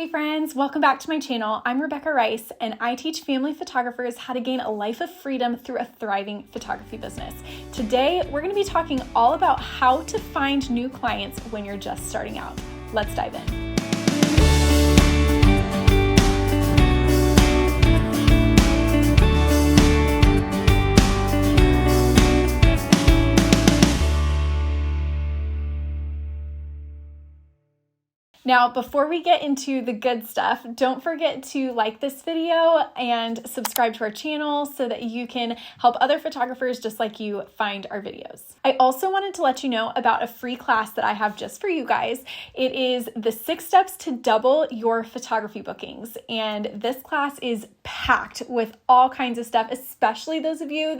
Hey friends, welcome back to my channel. I'm Rebecca Rice and I teach family photographers how to gain a life of freedom through a thriving photography business. Today, we're going to be talking all about how to find new clients when you're just starting out. Let's dive in. Now, before we get into the good stuff, don't forget to like this video and subscribe to our channel so that you can help other photographers just like you find our videos. I also wanted to let you know about a free class that I have just for you guys. It is the 6 steps to double your photography bookings. And this class is packed with all kinds of stuff, especially those of you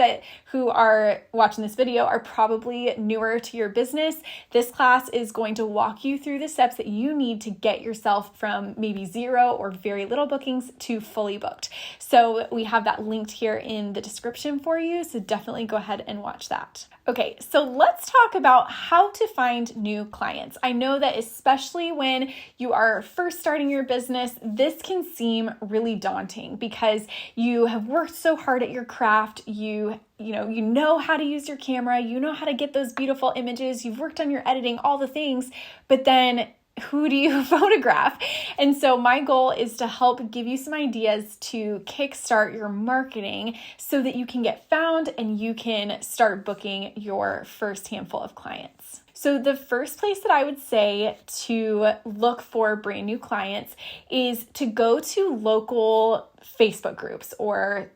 who are watching this video are probably newer to your business. This class is going to walk you through the steps that you need to get yourself from maybe 0 or very little bookings to fully booked. So we have that linked here in the description for you. So definitely go ahead and watch that. Okay, so let's talk about how to find new clients. I know that especially when you are first starting your business, this can seem really daunting because you have worked so hard at your craft. You know how to use your camera, you know how to get those beautiful images, you've worked on your editing, all the things, but then who do you photograph? And so my goal is to help give you some ideas to kickstart your marketing so that you can get found and you can start booking your first handful of clients. So the first place that I would say to look for brand new clients is to go to local Facebook groups or,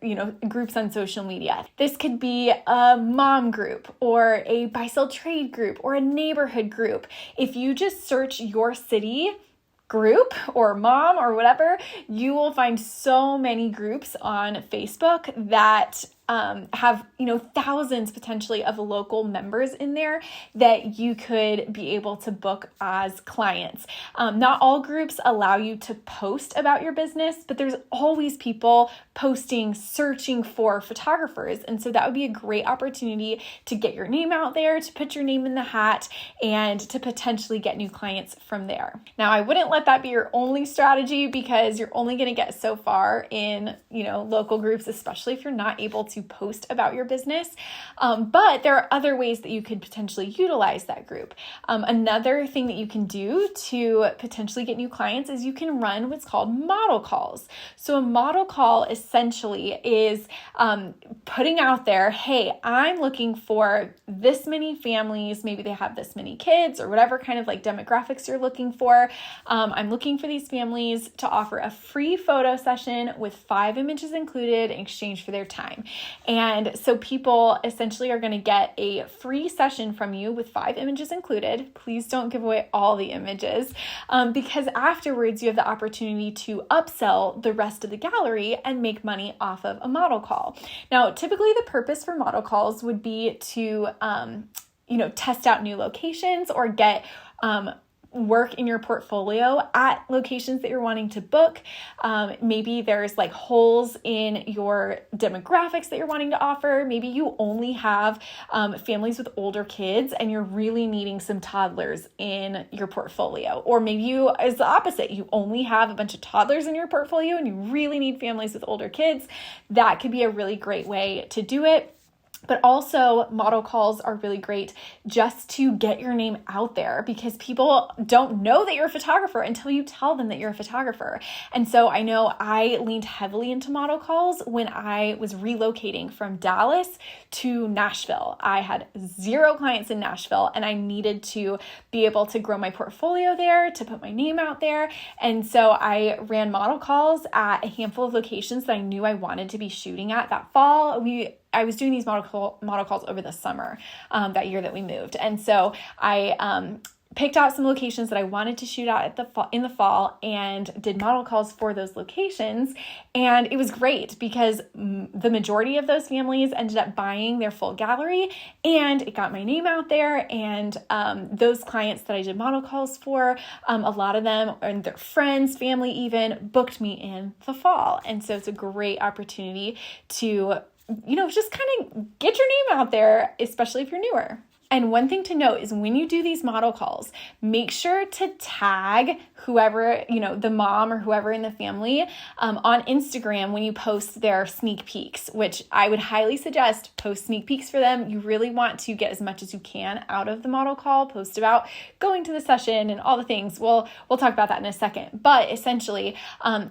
groups on social media. This could be a mom group or a buy-sell trade group or a neighborhood group. If you just search your city group or mom or whatever, you will find so many groups on Facebook that have, thousands potentially of local members in there that you could be able to book as clients. Not all groups allow you to post about your business, but there's always people posting, searching for photographers. And so that would be a great opportunity to get your name out there, to put your name in the hat, and to potentially get new clients from there. Now, I wouldn't let that be your only strategy because you're only going to get so far in, local groups, especially if you're not able to post about your business. But there are other ways that you could potentially utilize that group. Another thing that you can do to potentially get new clients is you can run what's called model calls. So a model call essentially is putting out there, hey, I'm looking for this many families, maybe they have this many kids or whatever kind of demographics you're looking for. I'm looking for these families to offer a free photo session with 5 images included in exchange for their time. And so people essentially are going to get a free session from you with 5 images included. Please don't give away all the images because afterwards you have the opportunity to upsell the rest of the gallery and make money off of a model call. Now, typically the purpose for model calls would be to, test out new locations or get work in your portfolio at locations that you're wanting to book. Maybe there's holes in your demographics that you're wanting to offer. Maybe you only have families with older kids and you're really needing some toddlers in your portfolio. Or maybe it's the opposite. You only have a bunch of toddlers in your portfolio and you really need families with older kids. That could be a really great way to do it. But also model calls are really great just to get your name out there because people don't know that you're a photographer until you tell them that you're a photographer. And so I know I leaned heavily into model calls when I was relocating from Dallas to Nashville. I had 0 clients in Nashville and I needed to be able to grow my portfolio there, to put my name out there. And so I ran model calls at a handful of locations that I knew I wanted to be shooting at that fall. I was doing these model calls over the summer that year that we moved. And so I picked out some locations that I wanted to shoot at in the fall and did model calls for those locations. And it was great because the majority of those families ended up buying their full gallery and it got my name out there. And those clients that I did model calls for, a lot of them and their friends, family even booked me in the fall. And so it's a great opportunity to just kind of get your name out there, especially if you're newer. And one thing to note is when you do these model calls, make sure to tag whoever, the mom or whoever in the family on Instagram when you post their sneak peeks, which I would highly suggest post sneak peeks for them. You really want to get as much as you can out of the model call, post about going to the session and all the things. We'll talk about that in a second, but essentially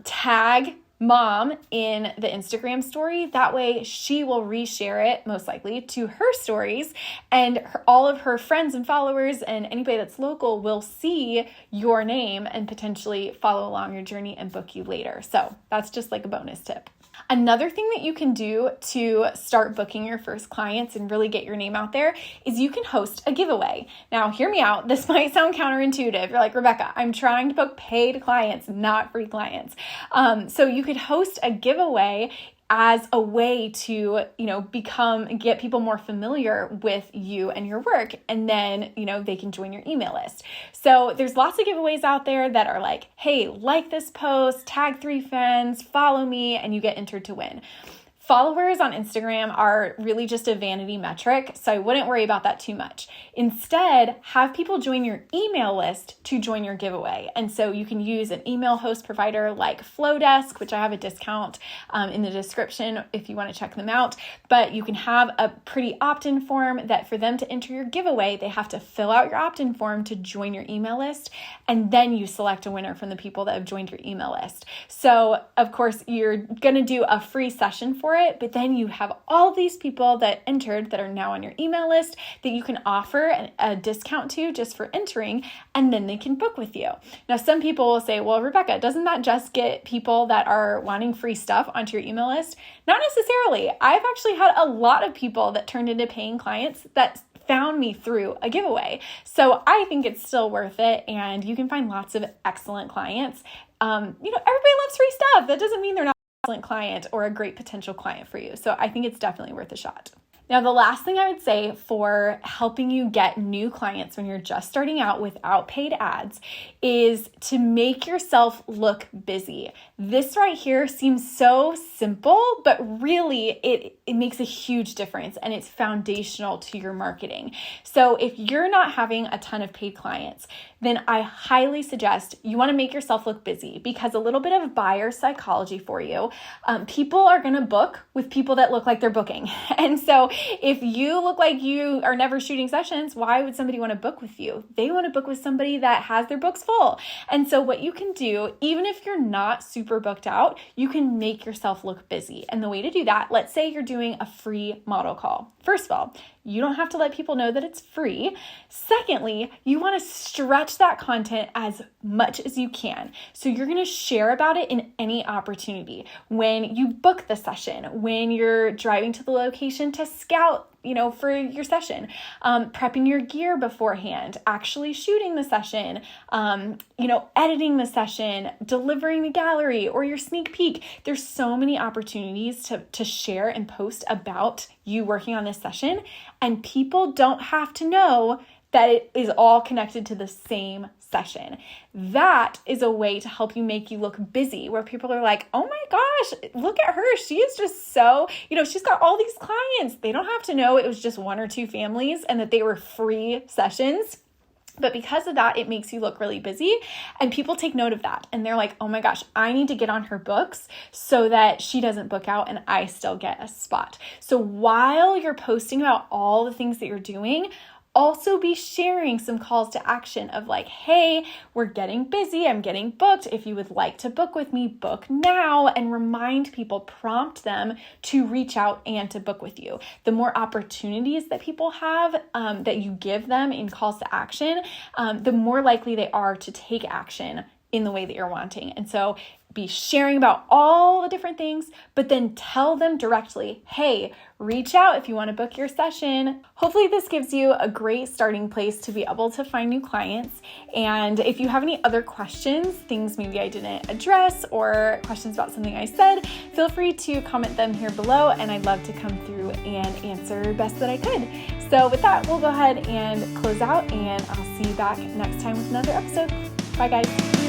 tag mom in the Instagram story. That way she will reshare it most likely to her stories, and all of her friends and followers and anybody that's local will see your name and potentially follow along your journey and book you later. So that's just like a bonus tip. Another thing that you can do to start booking your first clients and really get your name out there is you can host a giveaway. Now, hear me out. This might sound counterintuitive. You're like, Rebecca, I'm trying to book paid clients, not free clients. So you could host a giveaway as a way to, get people more familiar with you and your work. And then, they can join your email list. So there's lots of giveaways out there that are like, hey, like this post, tag 3 friends, follow me, and you get entered to win. Followers on Instagram are really just a vanity metric, so I wouldn't worry about that too much. Instead, have people join your email list to join your giveaway. And so you can use an email host provider like Flowdesk, which I have a discount in the description if you want to check them out. But you can have a pretty opt-in form that for them to enter your giveaway, they have to fill out your opt-in form to join your email list. And then you select a winner from the people that have joined your email list. So of course, you're going to do a free session for it, but then you have all these people that entered that are now on your email list that you can offer a discount to just for entering, and then they can book with you. Now, some people will say, well, Rebecca, doesn't that just get people that are wanting free stuff onto your email list? Not necessarily. I've actually had a lot of people that turned into paying clients that found me through a giveaway. So I think it's still worth it, and you can find lots of excellent clients. Everybody loves free stuff. That doesn't mean they're not excellent client or a great potential client for you. So I think it's definitely worth a shot. Now, the last thing I would say for helping you get new clients when you're just starting out without paid ads is to make yourself look busy. This right here seems so simple, but really it makes a huge difference, and it's foundational to your marketing. So if you're not having a ton of paid clients, then I highly suggest you want to make yourself look busy, because a little bit of buyer psychology for you. People are going to book with people that look like they're booking. And so if you look like you are never shooting sessions, why would somebody want to book with you? They want to book with somebody that has their books full. And so what you can do, even if you're not super booked out, you can make yourself look busy. And the way to do that, let's say you're doing a free model call. First of all, you don't have to let people know that it's free. Secondly, you want to stretch that content as much as you can. So you're going to share about it in any opportunity. When you book the session, when you're driving to the location to scout, for your session, prepping your gear beforehand, actually shooting the session, editing the session, delivering the gallery or your sneak peek. There's so many opportunities to share and post about you working on this session, and people don't have to know that it is all connected to the same session. That is a way to help you make you look busy, where people are like, oh my gosh, look at her. She is just so, she's got all these clients. They don't have to know it was just 1 or 2 families and that they were free sessions. But because of that, it makes you look really busy, and people take note of that. And they're like, oh my gosh, I need to get on her books so that she doesn't book out and I still get a spot. So while you're posting about all the things that you're doing, also be sharing some calls to action of like, hey, we're getting busy. I'm getting booked. If you would like to book with me, book now, and remind people, prompt them to reach out and to book with you. The more opportunities that people have that you give them in calls to action, the more likely they are to take action in the way that you're wanting. And so be sharing about all the different things, but then tell them directly, hey, reach out if you want to book your session. Hopefully this gives you a great starting place to be able to find new clients. And if you have any other questions, things maybe I didn't address, or questions about something I said, feel free to comment them here below, and I'd love to come through and answer best that I could. So with that, we'll go ahead and close out, and I'll see you back next time with another episode. Bye guys.